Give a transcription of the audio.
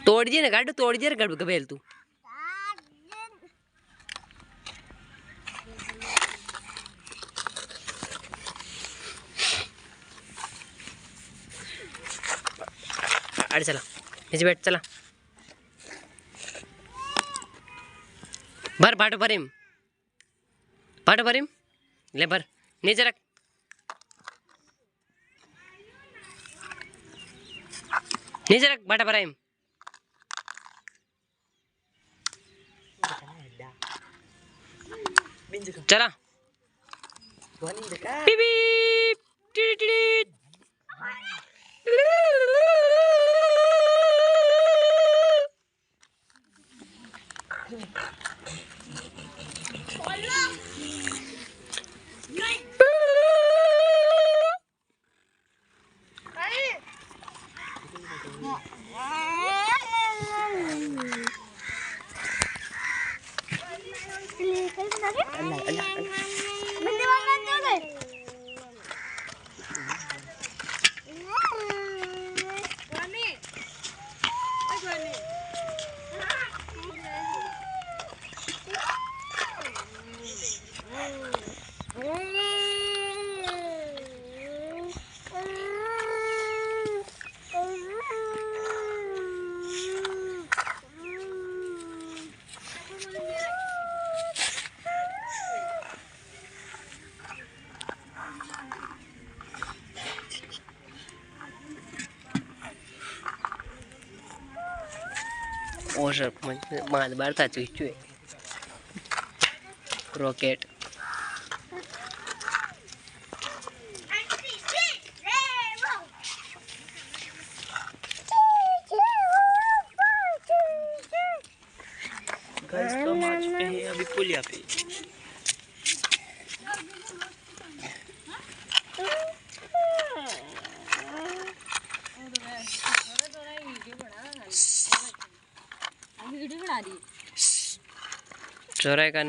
तोड़ दिए ना गाड़ू, तोड़ दिए गाड़ू गबेल तू अरे चला नीचे बैठ चला भर पाटो भरीम ले भर नीचे रख बाटा भराइम चला और माल बार था चुई रॉकेट गाइस तो हम आ चुके हैं अभी पुलिया पे वीडियो बना रही चौराहे का